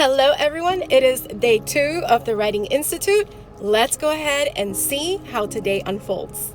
Hello everyone, it is day 2 of the Writing Institute. Let's go ahead and see how today unfolds.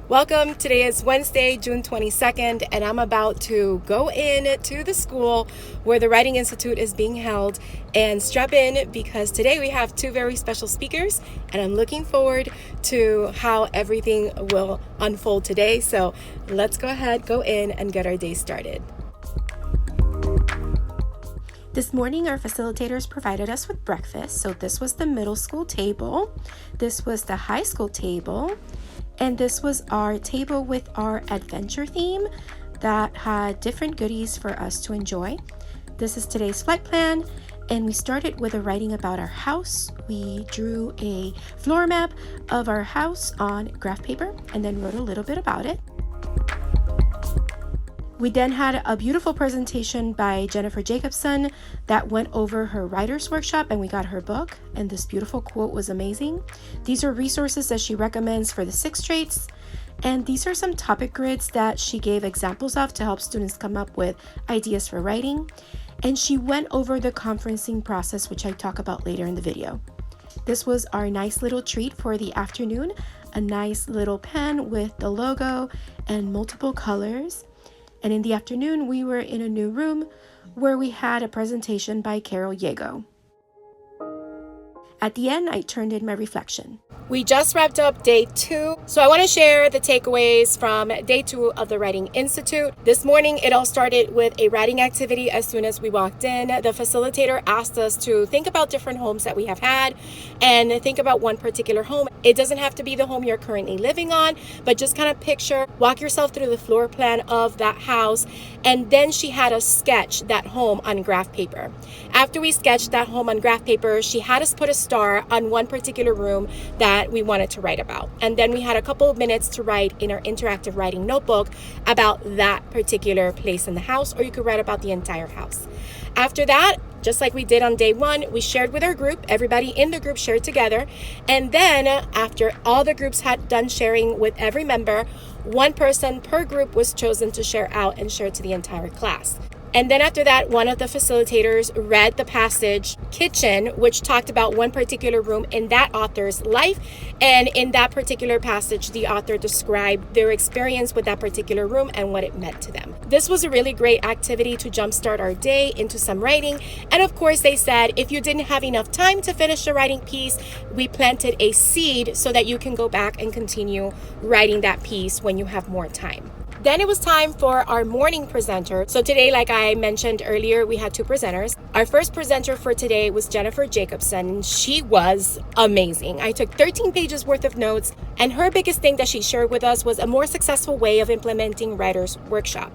Welcome. Today is Wednesday, June 22nd, and I'm about to go in to the school where the Writing Institute is being held and strap in because today we have 2 very special speakers and I'm looking forward to how everything will unfold today. So let's go ahead, go in and get our day started. This morning, our facilitators provided us with breakfast. So this was the middle school table, this was the high school table, and this was our table with our adventure theme that had different goodies for us to enjoy. This is today's flight plan, and we started with a writing about our house. We drew a floor map of our house on graph paper and then wrote a little bit about it. We then had a beautiful presentation by Jennifer Jacobson that went over her writer's workshop, and we got her book, and this beautiful quote was amazing. These are resources that she recommends for the 6 traits, and these are some topic grids that she gave examples of to help students come up with ideas for writing. And she went over the conferencing process, which I talk about later in the video. This was our nice little treat for the afternoon, a nice little pen with the logo and multiple colors. And in the afternoon, we were in a new room where we had a presentation by Jago. At the end, I turned in my reflection. We just wrapped up day 2, so I want to share the takeaways from day 2 of the Writing Institute. This morning, it all started with a writing activity as soon as we walked in. The facilitator asked us to think about different homes that we have had and think about one particular home. It doesn't have to be the home you're currently living on, but just kind of picture, walk yourself through the floor plan of that house, and then she had us sketch that home on graph paper. After we sketched that home on graph paper, she had us put a star on one particular room that we wanted to write about. And then we had a couple of minutes to write in our interactive writing notebook about that particular place in the house, or you could write about the entire house. After that, just like we did on day 1, we shared with our group. Everybody in the group shared together. And then after all the groups had done sharing with every member, one person per group was chosen to share out and share to the entire class. And then after that, one of the facilitators read the passage Kitchen, which talked about one particular room in that author's life. And in that particular passage, the author described their experience with that particular room and what it meant to them. This was a really great activity to jumpstart our day into some writing. And of course, they said, if you didn't have enough time to finish the writing piece, we planted a seed so that you can go back and continue writing that piece when you have more time. Then it was time for our morning presenter. So today, like I mentioned earlier, we had 2 presenters. Our first presenter for today was Jennifer Jacobson. She was amazing. I took 13 pages worth of notes, and her biggest thing that she shared with us was a more successful way of implementing writer's workshop.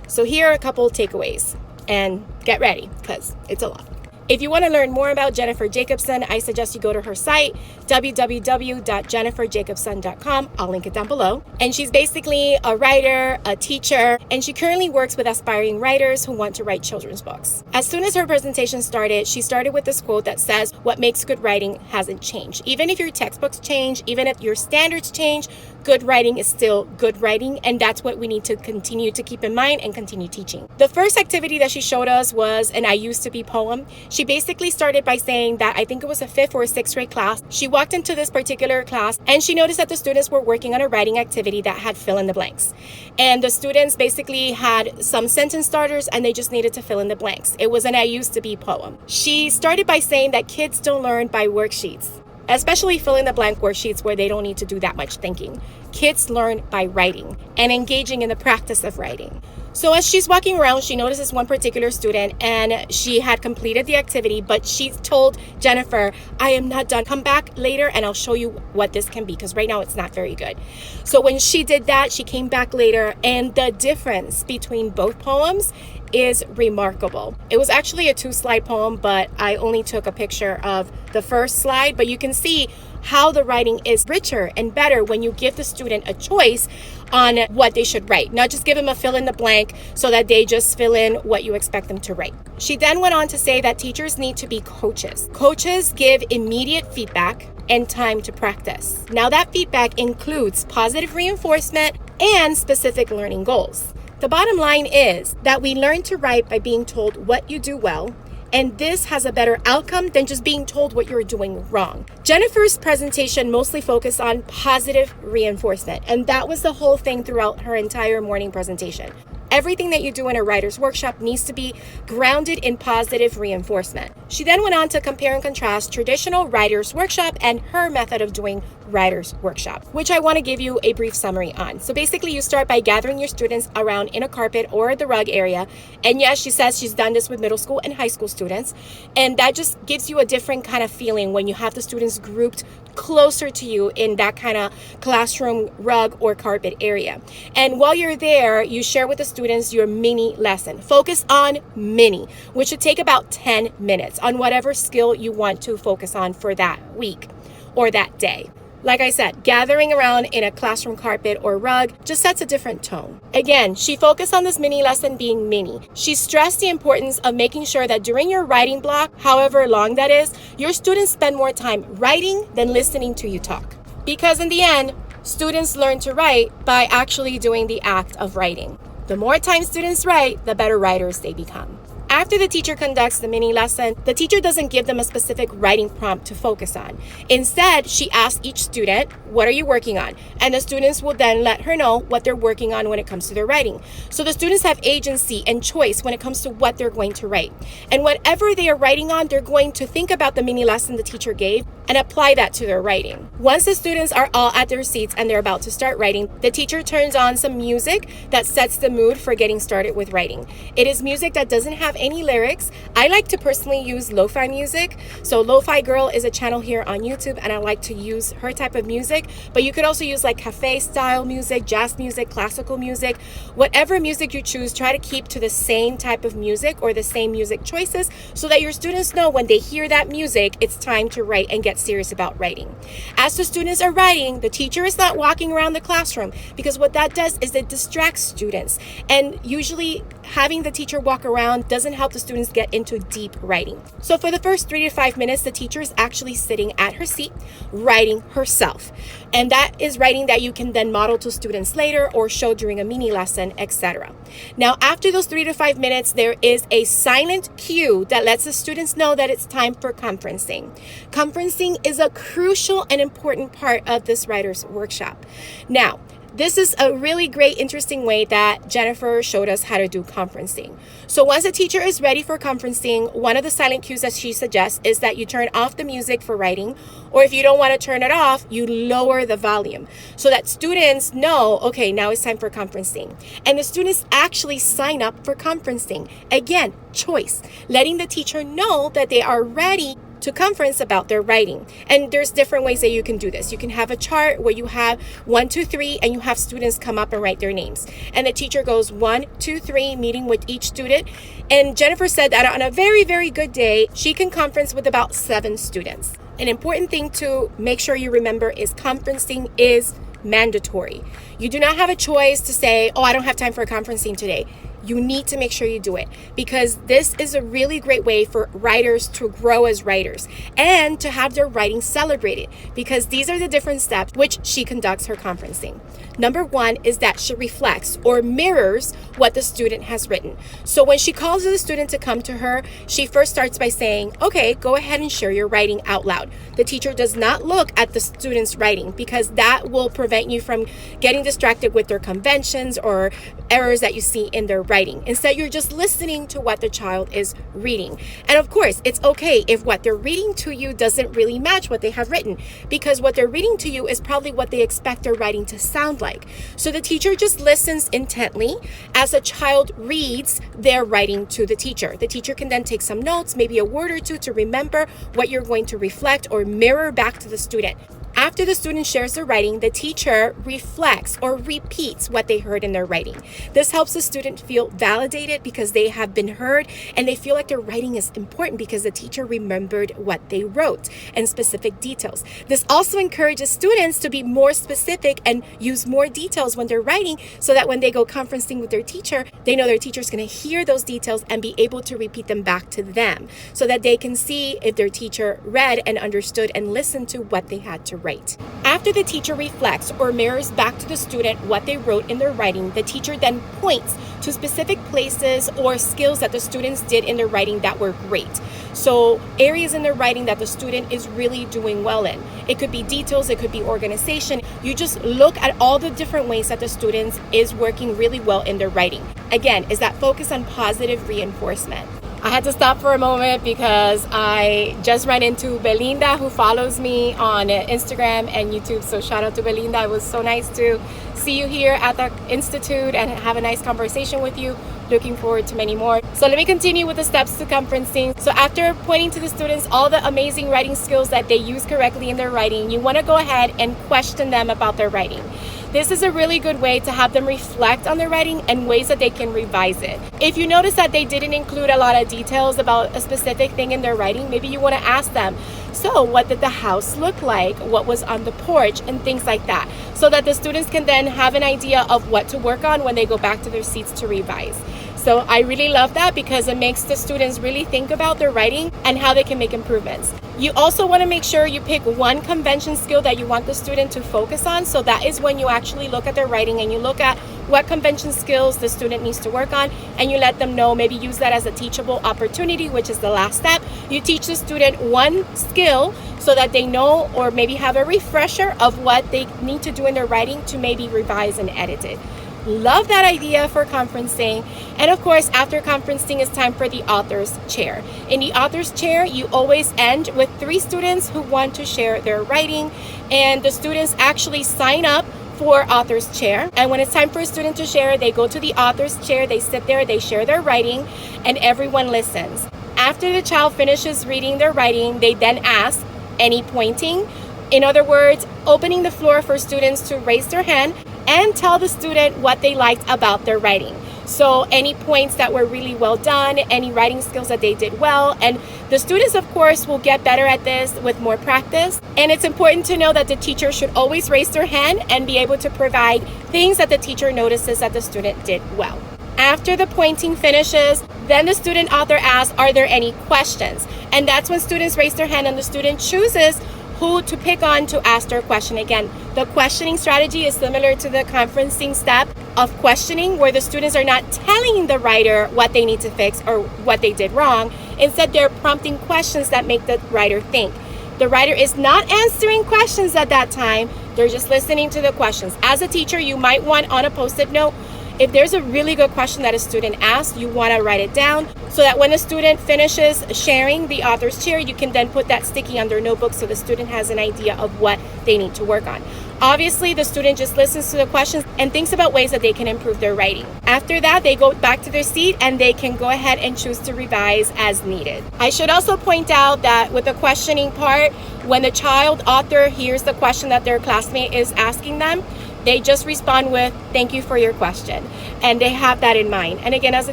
So here are a couple takeaways, and get ready because it's a lot. If you want to learn more about Jennifer Jacobson, I suggest you go to her site, www.jenniferjacobson.com. I'll link it down below. And she's basically a writer, a teacher, and she currently works with aspiring writers who want to write children's books. As soon as her presentation started, she started with this quote that says, "What makes good writing hasn't changed." Even if your textbooks change, even if your standards change, good writing is still good writing, and that's what we need to continue to keep in mind and continue teaching. The first activity that she showed us was an I used to be poem. She basically started by saying that I think it was a 5th or a 6th grade class. She walked into this particular class and she noticed that the students were working on a writing activity that had fill in the blanks. And the students basically had some sentence starters and they just needed to fill in the blanks. It was an I used to be poem. She started by saying that kids don't learn by worksheets, especially fill in the blank worksheets where they don't need to do that much thinking. Kids learn by writing and engaging in the practice of writing. So as she's walking around, she notices one particular student and she had completed the activity, but she told Jennifer, I am not done. Come back later and I'll show you what this can be because right now it's not very good. So when she did that, she came back later and the difference between both poems is remarkable. It was actually a 2-slide poem, but I only took a picture of the first slide, but you can see how the writing is richer and better when you give the student a choice on what they should write, not just give them a fill in the blank so that they just fill in what you expect them to write. She then went on to say that teachers need to be coaches. Coaches give immediate feedback and time to practice. Now that feedback includes positive reinforcement and specific learning goals. The bottom line is that we learn to write by being told what you do well, and this has a better outcome than just being told what you're doing wrong. Jennifer's presentation mostly focused on positive reinforcement, and that was the whole thing throughout her entire morning presentation. Everything that you do in a writer's workshop needs to be grounded in positive reinforcement. She then went on to compare and contrast traditional writer's workshop and her method of doing writer's workshop, which I want to give you a brief summary on. So basically, you start by gathering your students around in a carpet or the rug area. And yes, she says she's done this with middle school and high school students. And that just gives you a different kind of feeling when you have the students grouped closer to you in that kind of classroom rug or carpet area. And while you're there, you share with the students your mini lesson. Focus on mini, which should take about 10 minutes on whatever skill you want to focus on for that week or that day. Like I said, gathering around in a classroom carpet or rug just sets a different tone. Again, she focused on this mini lesson being mini. She stressed the importance of making sure that during your writing block, however long that is, your students spend more time writing than listening to you talk. Because in the end, students learn to write by actually doing the act of writing. The more time students write, the better writers they become. After the teacher conducts the mini lesson, the teacher doesn't give them a specific writing prompt to focus on. Instead, she asks each student, what are you working on? And the students will then let her know what they're working on when it comes to their writing. So the students have agency and choice when it comes to what they're going to write. And whatever they are writing on, they're going to think about the mini lesson the teacher gave and apply that to their writing. Once the students are all at their seats and they're about to start writing, the teacher turns on some music that sets the mood for getting started with writing. It is music that doesn't have any lyrics. I like to personally use Lo-fi music. So Lo-fi Girl is a channel here on YouTube, and I like to use her type of music. But you could also use like cafe style music, jazz music, classical music, whatever music you choose. Try to keep to the same type of music or the same music choices so that your students know when they hear that music, it's time to write and get serious about writing. As the students are writing, the teacher is not walking around the classroom, because what that does is it distracts students. And usually having the teacher walk around doesn't help the students get into deep writing. So for the first 3 to 5 minutes, the teacher is actually sitting at her seat, writing herself. And that is writing that you can then model to students later or show during a mini lesson, etc. Now, after those 3 to 5 minutes, there is a silent cue that lets the students know that it's time for conferencing. Conferencing is a crucial and important part of this writer's workshop. Now, this is a really great, interesting way that Jennifer showed us how to do conferencing. So once a teacher is ready for conferencing, one of the silent cues that she suggests is that you turn off the music for writing, or if you don't want to turn it off, you lower the volume so that students know, okay, now it's time for conferencing. And the students actually sign up for conferencing. Again, choice, letting the teacher know that they are ready to conference about their writing. And there's different ways that you can do this. You can have a chart where you have 1, 2, 3, and you have students come up and write their names. And the teacher goes 1, 2, 3, meeting with each student. And Jennifer said that on a very, very good day, she can conference with about 7 students. An important thing to make sure you remember is conferencing is mandatory. You do not have a choice to say, oh, I don't have time for a conferencing today. You need to make sure you do it, because this is a really great way for writers to grow as writers and to have their writing celebrated, because these are the different steps which she conducts her conferencing. Number 1 is that she reflects or mirrors what the student has written. So when she calls the student to come to her, she first starts by saying, okay, go ahead and share your writing out loud. The teacher does not look at the student's writing, because that will prevent you from getting distracted with their conventions or errors that you see in their writing. Instead, you're just listening to what the child is reading. And of course, it's okay if what they're reading to you doesn't really match what they have written, because what they're reading to you is probably what they expect their writing to sound like. So the teacher just listens intently as a child reads their writing to the teacher. The teacher can then take some notes, maybe a word or two to remember what you're going to reflect or mirror back to the student. After the student shares their writing, the teacher reflects or repeats what they heard in their writing. This helps the student feel validated because they have been heard, and they feel like their writing is important because the teacher remembered what they wrote and specific details. This also encourages students to be more specific and use more details when they're writing, so that when they go conferencing with their teacher, they know their teacher's going to hear those details and be able to repeat them back to them, so that they can see if their teacher read and understood and listened to what they had to write. After the teacher reflects or mirrors back to the student what they wrote in their writing, the teacher then points to specific places or skills that the students did in their writing that were great. So areas in their writing that the student is really doing well in. It could be details, it could be organization. You just look at all the different ways that the students is working really well in their writing. Again, is that focus on positive reinforcement. I had to stop for a moment because I just ran into Belinda, who follows me on Instagram and YouTube. So shout out to Belinda. It was so nice to see you here at the Institute and have a nice conversation with you. Looking forward to many more. So let me continue with the steps to conferencing. So after pointing to the students all the amazing writing skills that they use correctly in their writing, you want to go ahead and question them about their writing. This is a really good way to have them reflect on their writing and ways that they can revise it. If you notice that they didn't include a lot of details about a specific thing in their writing, maybe you want to ask them, so what did the house look like? What was on the porch? And things like that, so that the students can then have an idea of what to work on when they go back to their seats to revise. So I really love that because it makes the students really think about their writing and how they can make improvements. You also want to make sure you pick one convention skill that you want the student to focus on. So that is when you actually look at their writing and you look at what convention skills the student needs to work on, and you let them know, maybe use that as a teachable opportunity, which is the last step. You teach the student one skill so that they know, or maybe have a refresher of what they need to do in their writing to maybe revise and edit it. Love that idea for conferencing. And of course, after conferencing, it's time for the author's chair. In the author's chair, you always end with 3 students who want to share their writing, and the students actually sign up for author's chair. And when it's time for a student to share, they go to the author's chair, they sit there, they share their writing, and everyone listens. After the child finishes reading their writing, they then ask, any pointing? In other words, opening the floor for students to raise their hand and tell the student what they liked about their writing. So any points that were really well done, any writing skills that they did well. And the students, of course, will get better at this with more practice. And it's important to know that the teacher should always raise their hand and be able to provide things that the teacher notices that the student did well. After the pointing finishes, then the student author asks, are there any questions? And that's when students raise their hand and the student chooses who to pick on to ask their question. Again, the questioning strategy is similar to the conferencing step of questioning, where the students are not telling the writer what they need to fix or what they did wrong. Instead, they're prompting questions that make the writer think. The writer is not answering questions at that time. They're just listening to the questions. As a teacher, you might want on a post-it note, if there's a really good question that a student asks, you want to write it down so that when the student finishes sharing the author's chair, you can then put that sticky on their notebook so the student has an idea of what they need to work on. Obviously, the student just listens to the questions and thinks about ways that they can improve their writing. After that, they go back to their seat and they can go ahead and choose to revise as needed. I should also point out that with the questioning part, when the child author hears the question that their classmate is asking them, they just respond with, thank you for your question. And they have that in mind. And again, as a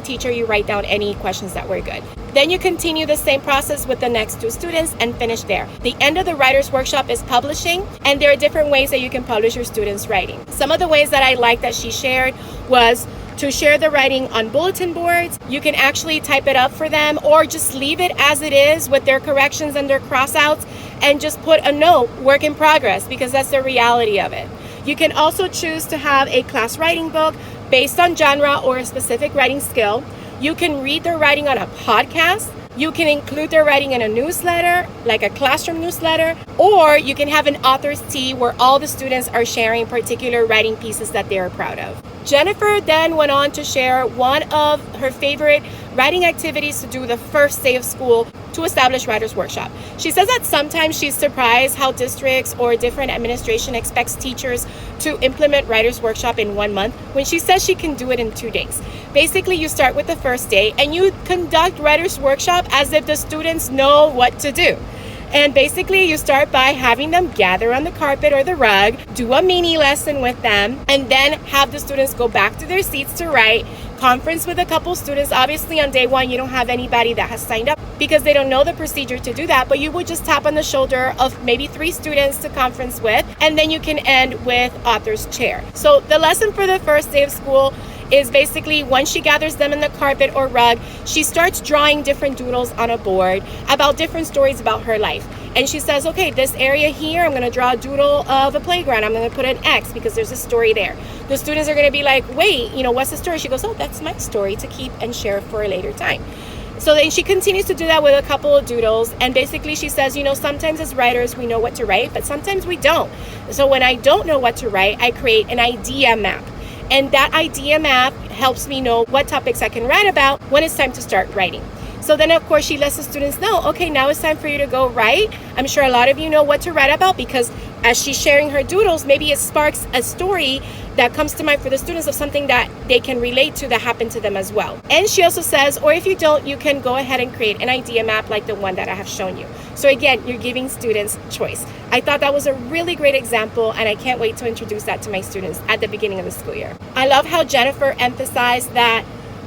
teacher, you write down any questions that were good. Then you continue the same process with the next 2 students and finish there. The end of the writer's workshop is publishing, and there are different ways that you can publish your students' writing. Some of the ways that I like that she shared was to share the writing on bulletin boards. You can actually type it up for them, or just leave it as it is with their corrections and their crossouts, and just put a note, work in progress, because that's the reality of it. You can also choose to have a class writing book based on genre or a specific writing skill. You can read their writing on a podcast. You can include their writing in a newsletter, like a classroom newsletter, or you can have an author's tea where all the students are sharing particular writing pieces that they are proud of. Jennifer then went on to share one of her favorite writing activities to do the first day of school to establish Writer's Workshop. She says that sometimes she's surprised how districts or different administration expects teachers to implement Writer's Workshop in 1 month when she says she can do it in 2 days. Basically, you start with the first day and you conduct Writer's Workshop as if the students know what to do. And basically you start by having them gather on the carpet or the rug, do a mini lesson with them, and then have the students go back to their seats to write, conference with a couple students. Obviously on day one, you don't have anybody that has signed up because they don't know the procedure to do that, but you would just tap on the shoulder of maybe 3 students to conference with, and then you can end with author's chair. So the lesson for the first day of school is basically once she gathers them in the carpet or rug, she starts drawing different doodles on a board about different stories about her life. And she says, okay, this area here, I'm gonna draw a doodle of a playground. I'm gonna put an X because there's a story there. The students are gonna be like, wait, what's the story? She goes, oh, that's my story to keep and share for a later time. So then she continues to do that with a couple of doodles. And basically she says, sometimes as writers, we know what to write, but sometimes we don't. So when I don't know what to write, I create an idea map. And that idea map helps me know what topics I can write about when it's time to start writing. So then, of course, she lets the students know, okay, now it's time for you to go write. I'm sure a lot of you know what to write about because as she's sharing her doodles, maybe it sparks a story that comes to mind for the students of something that they can relate to that happened to them as well. And she also says, or if you don't, you can go ahead and create an idea map like the one that I have shown you. So again, you're giving students choice. I thought that was a really great example, and I can't wait to introduce that to my students at the beginning of the school year. I love how Jennifer emphasized that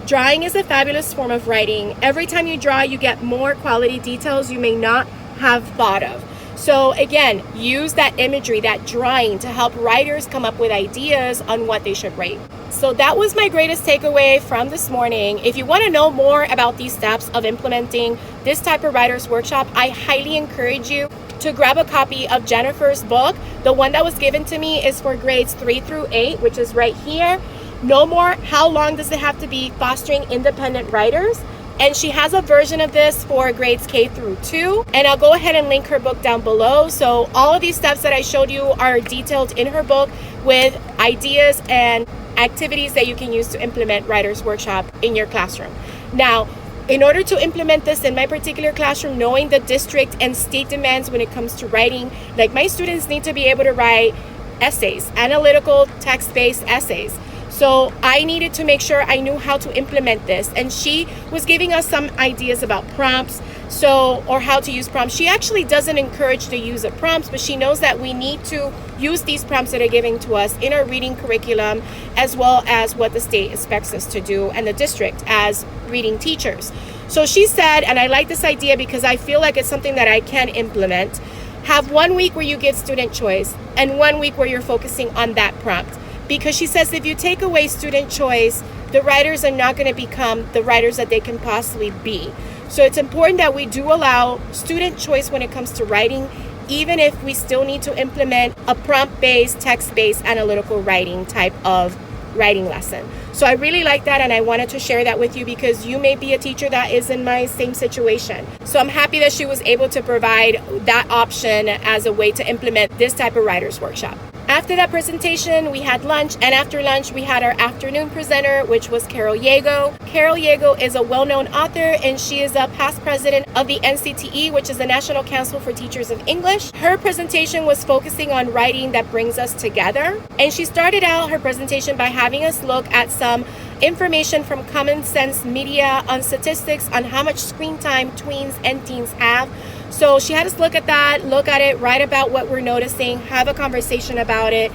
drawing is a fabulous form of writing. Every time you draw, you get more quality details you may not have thought of. So again, use that imagery, that drawing to help writers come up with ideas on what they should write. So that was my greatest takeaway from this morning. If you want to know more about these steps of implementing this type of writer's workshop, I highly encourage you to grab a copy of Jennifer's book. The one that was given to me is for grades 3 through 8, which is right here. No More, How Long Does It Have to Be? Fostering Independent Writers. And she has a version of this for grades K through 2. And I'll go ahead and link her book down below. So all of these steps that I showed you are detailed in her book with ideas and activities that you can use to implement Writer's Workshop in your classroom. Now, in order to implement this in my particular classroom, knowing the district and state demands when it comes to writing, like my students need to be able to write essays, analytical text-based essays. So I needed to make sure I knew how to implement this. And she was giving us some ideas about prompts, or how to use prompts. She actually doesn't encourage the use of prompts, but she knows that we need to use these prompts that are given to us in our reading curriculum, as well as what the state expects us to do and the district as reading teachers. So she said, and I like this idea because I feel like it's something that I can implement, have 1 week where you give student choice and 1 week where you're focusing on that prompt. Because she says if you take away student choice, the writers are not going to become the writers that they can possibly be. So it's important that we do allow student choice when it comes to writing, even if we still need to implement a prompt-based, text-based, analytical writing type of writing lesson. So I really like that, and I wanted to share that with you because you may be a teacher that is in my same situation. So I'm happy that she was able to provide that option as a way to implement this type of writer's workshop. After that presentation, we had lunch, and after lunch, we had our afternoon presenter, which was Carol Jago. Carol Jago is a well-known author, and she is a past president of the NCTE, which is the National Council for Teachers of English. Her presentation was focusing on writing that brings us together, and she started out her presentation by having us look at some information from Common Sense Media on statistics on how much screen time tweens and teens have. So she had us look at that, look at it, write about what we're noticing, have a conversation about it.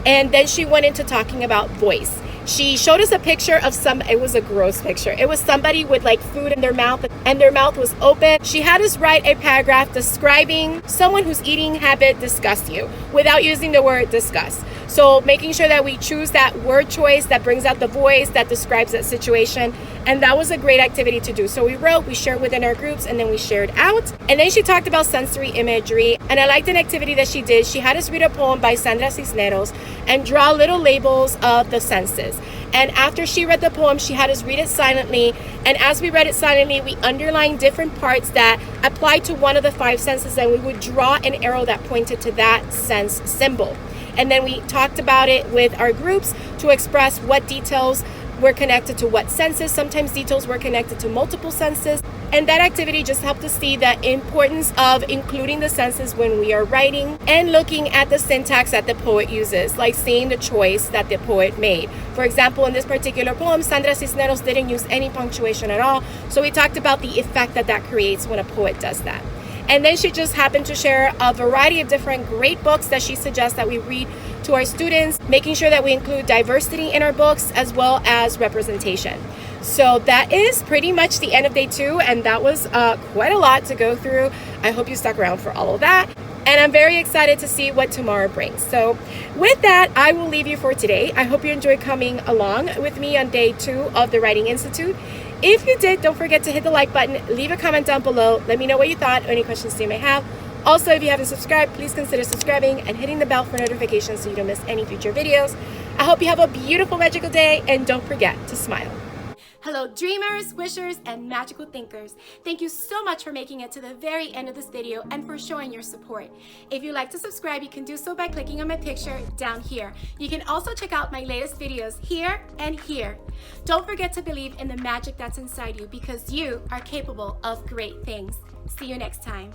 And then she went into talking about voice. She showed us a picture of it was a gross picture. It was somebody with like food in their mouth and their mouth was open. She had us write a paragraph describing someone whose eating habit disgusts you without using the word disgust. So making sure that we choose that word choice that brings out the voice that describes that situation. And that was a great activity to do. So we wrote, we shared within our groups, and then we shared out. And then she talked about sensory imagery. And I liked an activity that she did. She had us read a poem by Sandra Cisneros and draw little labels of the senses. And after she read the poem, she had us read it silently. And as we read it silently, we underlined different parts that applied to one of the 5 senses, and we would draw an arrow that pointed to that sense symbol. And then we talked about it with our groups to express what details were connected to what senses. Sometimes details were connected to multiple senses. And that activity just helped us see the importance of including the senses when we are writing and looking at the syntax that the poet uses, like seeing the choice that the poet made. For example, in this particular poem, Sandra Cisneros didn't use any punctuation at all. So we talked about the effect that creates when a poet does that. And then she just happened to share a variety of different great books that she suggests that we read to our students, making sure that we include diversity in our books as well as representation. So that is pretty much the end of day 2, and that was quite a lot to go through. I hope you stuck around for all of that, and I'm very excited to see what tomorrow brings. So with that, I will leave you for today. I hope you enjoyed coming along with me on day 2 of the Writing Institute. If you did, don't forget to hit the like button, leave a comment down below, let me know what you thought or any questions you may have. Also, if you haven't subscribed, please consider subscribing and hitting the bell for notifications so you don't miss any future videos. I hope you have a beautiful, magical day, and don't forget to smile. Hello dreamers, wishers, and magical thinkers. Thank you so much for making it to the very end of this video and for showing your support. If you'd like to subscribe, you can do so by clicking on my picture down here. You can also check out my latest videos here and here. Don't forget to believe in the magic that's inside you because you are capable of great things. See you next time.